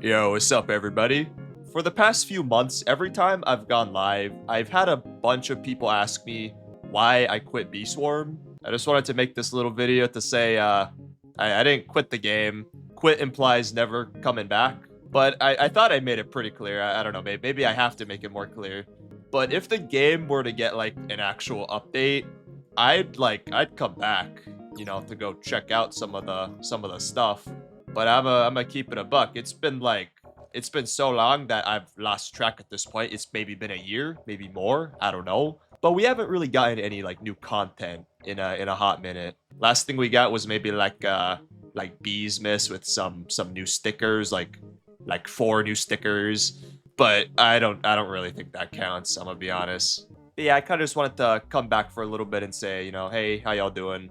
Yo, what's up, everybody? For the past few months, every time I've gone live, I've had a bunch of people ask me why I quit Bee Swarm. I just wanted to make this little video to say I didn't quit the game. Quit implies never coming back. But I thought I made it pretty clear. I don't know, maybe I have to make it more clear. But if the game were to get like an actual update, I'd come back, you know, to go check out some of the stuff. But I'm gonna keep it a buck. It's been so long that I've lost track at this point. It's maybe been a year, maybe more. I don't know. But we haven't really gotten any like new content in a hot minute. Last thing we got was maybe like Bees Miss with some new stickers, like 4 new stickers. But I don't really think that counts. I'm gonna be honest. But yeah, I kind of just wanted to come back for a little bit and say, you know, hey, how y'all doing?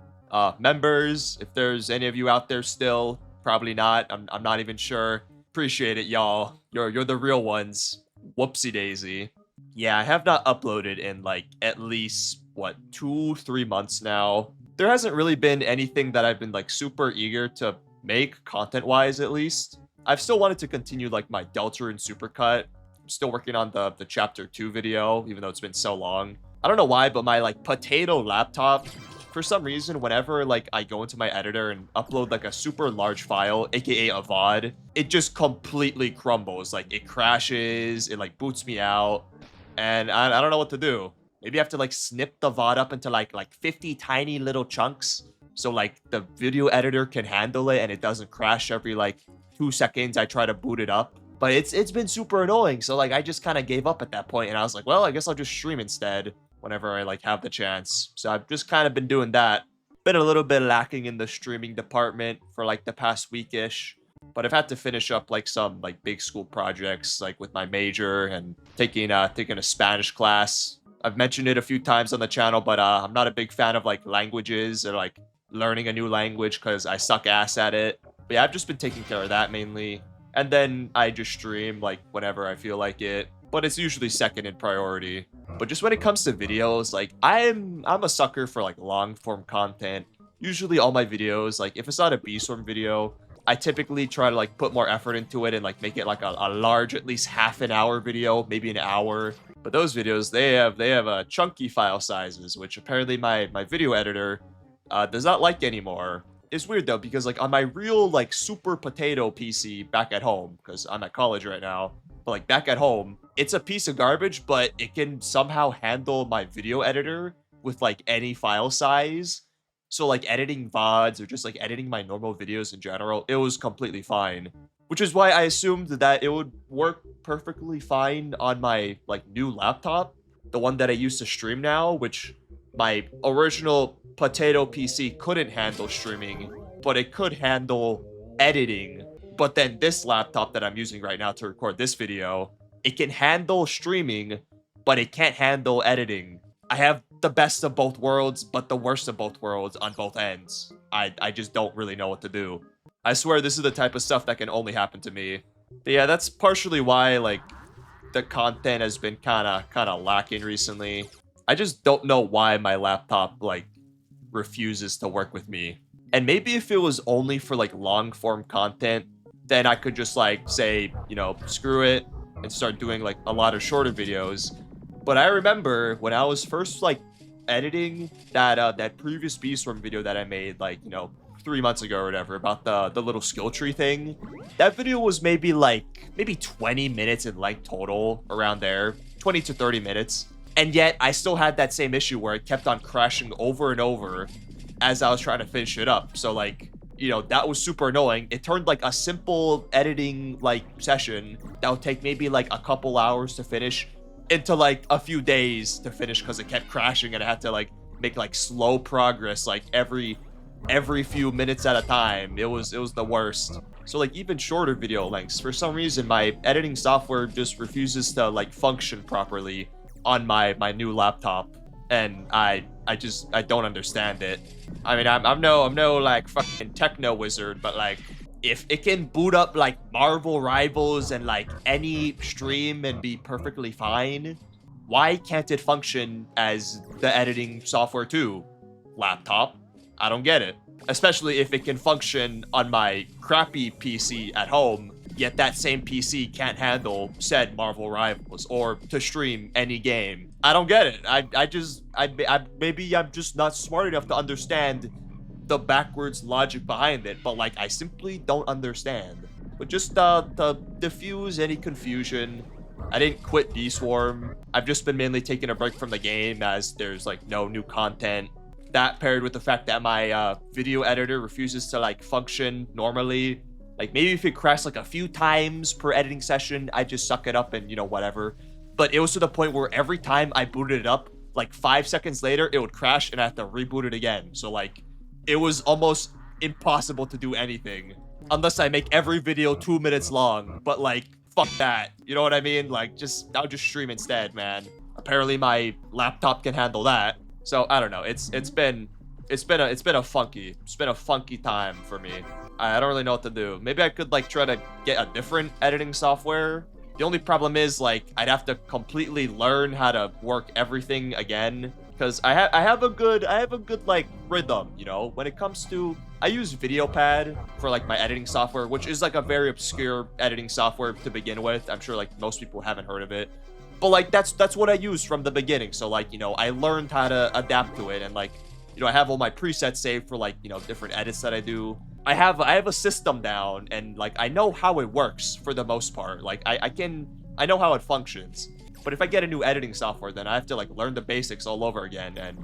Members, if there's any of you out there still, probably not. I'm not even sure. Appreciate it, y'all. You're the real ones. Whoopsie daisy. Yeah, I have not uploaded in like at least what 2-3 months now. There hasn't really been anything that I've been like super eager to make content wise, at least. I've still wanted to continue like my Deltarune supercut. I'm still working on the chapter 2 video, even though it's been so long. I don't know why, but my like potato laptop, for some reason, whenever like I go into my editor and upload like a super large file, aka a VOD, it just completely crumbles. Like it crashes, it like boots me out, and I don't know what to do. Maybe I have to like snip the VOD up into like 50 tiny little chunks, so like the video editor can handle it and it doesn't crash every like 2 seconds I try to boot it up. But it's been super annoying, so like I just kind of gave up at that point, and I was like, well, I guess I'll just stream instead whenever I like have the chance. So I've just kind of been doing that. Been a little bit lacking in the streaming department for like the past weekish, but I've had to finish up like some like big school projects, like with my major and taking a Spanish class. I've mentioned it a few times on the channel, but I'm not a big fan of like languages or like learning a new language because I suck ass at it. But yeah, I've just been taking care of that mainly. And then I just stream like whenever I feel like it, but it's usually second in priority. But just when it comes to videos, like I'm a sucker for like long form content. Usually all my videos, like if it's not a Bee Swarm video, I typically try to like put more effort into it and like make it like a large, at least half an hour video, maybe an hour. But those videos, they have chunky file sizes, which apparently my video editor does not like anymore. It's weird though, because like on my real like super potato PC back at home, because I'm at college right now, but like back at home, it's a piece of garbage, but it can somehow handle my video editor with like any file size. So like editing VODs or just like editing my normal videos in general, it was completely fine. Which is why I assumed that it would work perfectly fine on my like new laptop, the one that I use to stream now, which my original potato PC couldn't handle streaming, but it could handle editing. But then this laptop that I'm using right now to record this video, it can handle streaming, but it can't handle editing. I have the best of both worlds, but the worst of both worlds on both ends. I just don't really know what to do. I swear this is the type of stuff that can only happen to me. But yeah, that's partially why like the content has been kind of lacking recently. I just don't know why my laptop like refuses to work with me. And maybe if it was only for like long form content, then I could just like say, you know, screw it and start doing like a lot of shorter videos. But I remember when I was first like editing that previous Bee Swarm video that I made like, you know, 3 months ago or whatever about the little skill tree thing. That video was maybe 20 minutes in length total, around there, 20 to 30 minutes. And yet I still had that same issue where it kept on crashing over and over as I was trying to finish it up. So like, you know, that was super annoying. It turned like a simple editing like session that would take maybe like a couple hours to finish into like a few days to finish because it kept crashing and I had to like make like slow progress like every few minutes at a time. It was the worst. So like even shorter video lengths, for some reason my editing software just refuses to like function properly on my new laptop, and I don't understand it. I mean, I'm no like fucking techno wizard, but like if it can boot up like Marvel Rivals and like any stream and be perfectly fine, why can't it function as the editing software too? Laptop? I don't get it. especially if it can function on my crappy PC at home, yet that same PC can't handle said Marvel Rivals or to stream any game. I don't get it. Maybe I'm just not smart enough to understand the backwards logic behind it, but like I simply don't understand. But just to diffuse any confusion, I didn't quit B-Swarm. I've just been mainly taking a break from the game as there's like no new content. That paired with the fact that my video editor refuses to like function normally. Like maybe if it crashed like a few times per editing session, I just suck it up and whatever. But it was to the point where every time I booted it up, like 5 seconds later, it would crash and I have to reboot it again. So like it was almost impossible to do anything unless I make every video 2 minutes long. But like, fuck that. You know what I mean? Like I'll just stream instead, man. Apparently my laptop can handle that. So I don't know. It's been a funky time for me. I don't really know what to do. Maybe I could like try to get a different editing software. The only problem is like I'd have to completely learn how to work everything again because I have a good like rhythm, when it comes to. I use VideoPad for like my editing software, which is like a very obscure editing software to begin with. I'm sure like most people haven't heard of it. But like that's what I used from the beginning. So like, I learned how to adapt to it, and like, I have all my presets saved for like, different edits that I do. I have a system down, and like I know how it works for the most part. Like I know how it functions. But if I get a new editing software, then I have to like learn the basics all over again, and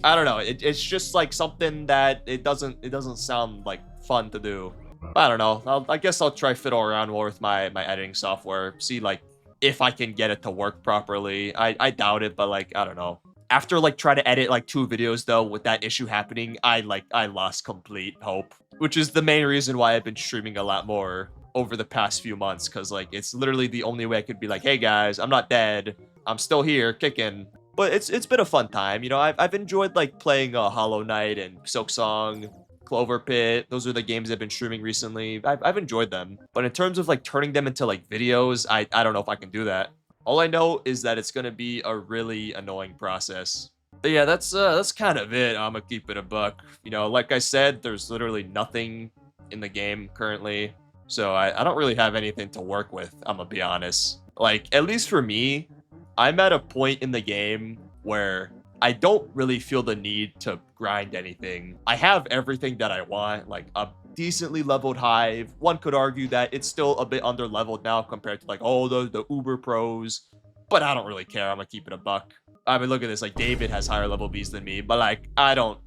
I don't know. It's just like something that it doesn't sound like fun to do. I don't know. I guess I'll try fiddle around more with my editing software. See like if I can get it to work properly. I doubt it, but like I don't know. After like try to edit like 2 videos though, with that issue happening, I lost complete hope, which is the main reason why I've been streaming a lot more over the past few months, because like it's literally the only way I could be like, hey guys, I'm not dead, I'm still here kicking. But it's been a fun time. I've enjoyed like playing Hollow Knight and Silksong, Clover Pit. Those are the games I've been streaming recently. I've enjoyed them, but in terms of like turning them into like videos, I don't know if I can do that. All I know is that it's gonna be a really annoying process. But yeah, that's kind of it. I'm gonna keep it a buck. Like I said, there's literally nothing in the game currently. So I don't really have anything to work with, I'm gonna be honest. Like, at least for me, I'm at a point in the game where I don't really feel the need to grind anything. I have everything that I want, like a decently leveled hive. One could argue that it's still a bit under leveled now compared to like, the uber pros. But I don't really care, I'm gonna keep it a buck. I mean, look at this, like David has higher level bees than me, but like, I don't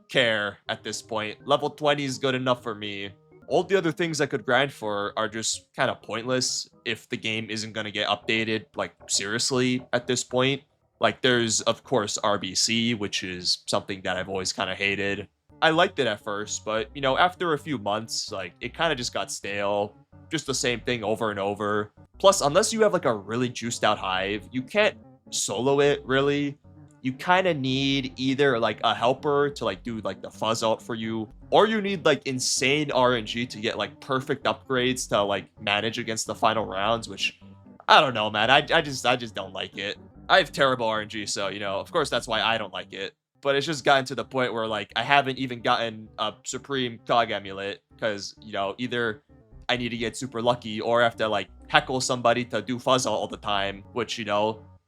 care at this point. Level 20 is good enough for me. All the other things I could grind for are just kind of pointless if the game isn't going to get updated, like, seriously at this point. Like, there's, of course, RBC, which is something that I've always kind of hated. I liked it at first, but, after a few months, like, it kind of just got stale. Just the same thing over and over. Plus, unless you have, like, a really juiced out hive, you can't solo it, really. You kind of need either like a helper to like do like the fuzz out for you, or you need like insane RNG to get like perfect upgrades to like manage against the final rounds, which I don't know, man. I just don't like it. I have terrible RNG, so of course that's why I don't like it. But it's just gotten to the point where like I haven't even gotten a Supreme Cog Amulet because either I need to get super lucky or I have to like heckle somebody to do fuzz all the time, which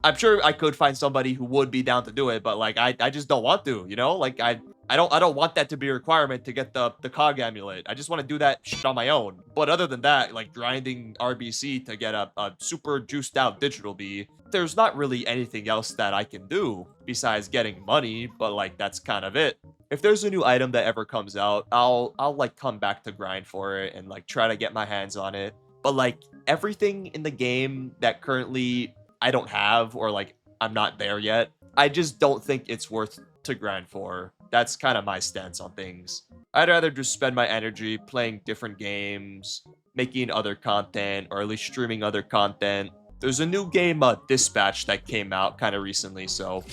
I'm sure I could find somebody who would be down to do it, but like I just don't want to, like I don't want that to be a requirement to get the Cog Amulet. I just want to do that shit on my own. But other than that, like grinding RBC to get a super juiced out digital bee, there's not really anything else that I can do besides getting money, but like that's kind of it. If there's a new item that ever comes out, I'll like come back to grind for it and like try to get my hands on it. But like everything in the game that currently I don't have, or like I'm not there yet, I just don't think it's worth to grind for. That's kind of my stance on things. I'd rather just spend my energy playing different games, making other content, or at least streaming other content. There's a new game, Dispatch, that came out kind of recently, so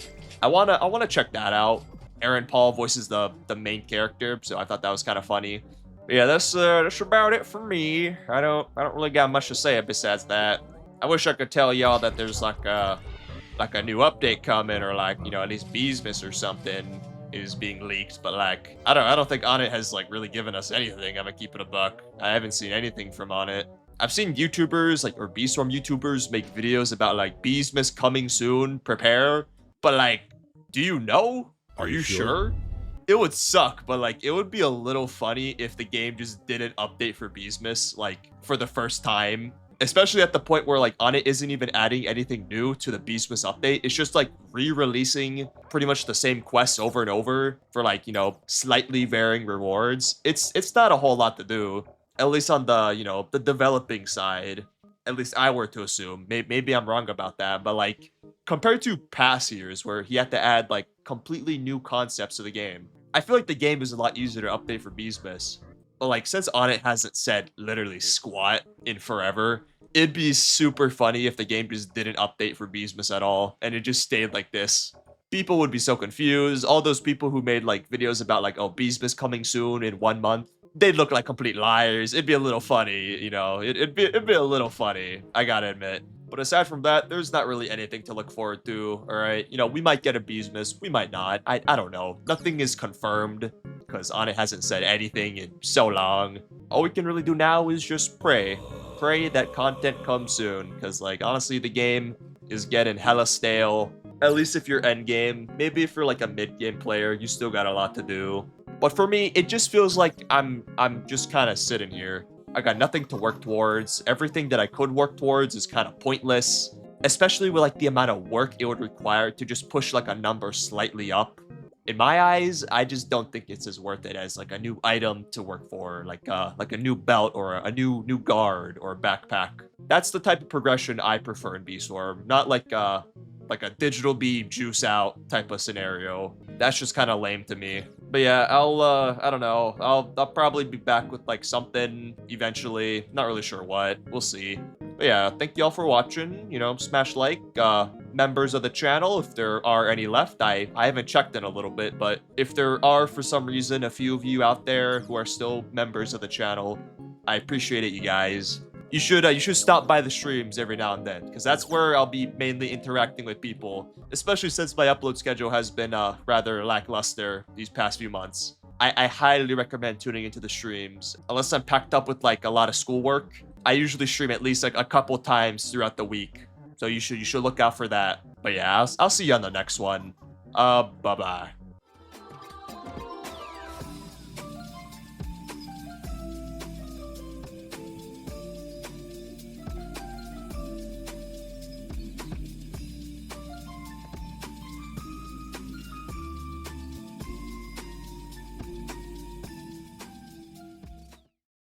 I wanna check that out. Aaron Paul voices the main character, so I thought that was kind of funny. But yeah, that's about it for me. I don't really got much to say besides that. I wish I could tell y'all that there's like a new update coming, or like at least Beesmas or something. is being leaked, but like I don't think On It has like really given us anything. I'm gonna keep it a buck. I haven't seen anything from On It. I've seen YouTubers like or Bee Swarm YouTubers make videos about like Beesmas coming soon, prepare. But like, do you know? Are you sure? It would suck, but like it would be a little funny if the game just didn't update for Beesmas like for the first time. Especially at the point where like On It isn't even adding anything new to the Beesmas update. It's just like re-releasing pretty much the same quests over and over for like, you know, slightly varying rewards. It's not a whole lot to do. At least on the, you know, the developing side. At least I were to assume. Maybe I'm wrong about that, but like compared to past years where he had to add like completely new concepts to the game, I feel like the game is a lot easier to update for Beesmas. But like since On It hasn't said literally squat in forever, it'd be super funny if the game just didn't update for Beesmas at all and it just stayed like this. People would be so confused. All those people who made like videos about like, oh, Beesmas coming soon in 1 month, they'd look like complete liars. It'd be a little funny, you know. It'd be a little funny, I gotta admit. But aside from that, there's not really anything to look forward to, all right? You know, we might get a Beesmas, we might not. I don't know. Nothing is confirmed because On It hasn't said anything in so long. All we can really do now is just pray. Pray that content comes soon because, like, honestly, the game is getting hella stale. At least if you're end game. Maybe if you're like a mid-game player, you still got a lot to do. But for me, it just feels like I'm just kind of sitting here. I got nothing to work towards. Everything that I could work towards is kind of pointless, especially with like the amount of work it would require to just push like a number slightly up. In my eyes, I just don't think it's as worth it as like a new item to work for, like a new belt or a new guard or a backpack. That's the type of progression I prefer in Bee Swarm, not like a digital bee juice out type of scenario. That's just kind of lame to me. But yeah, I don't know. I'll probably be back with like something eventually. Not really sure what. We'll see. But yeah, thank y'all for watching. You know, smash like. Members of the channel, if there are any left. I haven't checked in a little bit, but if there are for some reason a few of you out there who are still members of the channel, I appreciate it, you guys. You should stop by the streams every now and then, because that's where I'll be mainly interacting with people, especially since my upload schedule has been rather lackluster these past few months. I highly recommend tuning into the streams. Unless I'm packed up with like a lot of schoolwork, I usually stream at least like a couple times throughout the week. So you should look out for that. But yeah, I'll see you on the next one. Bye-bye.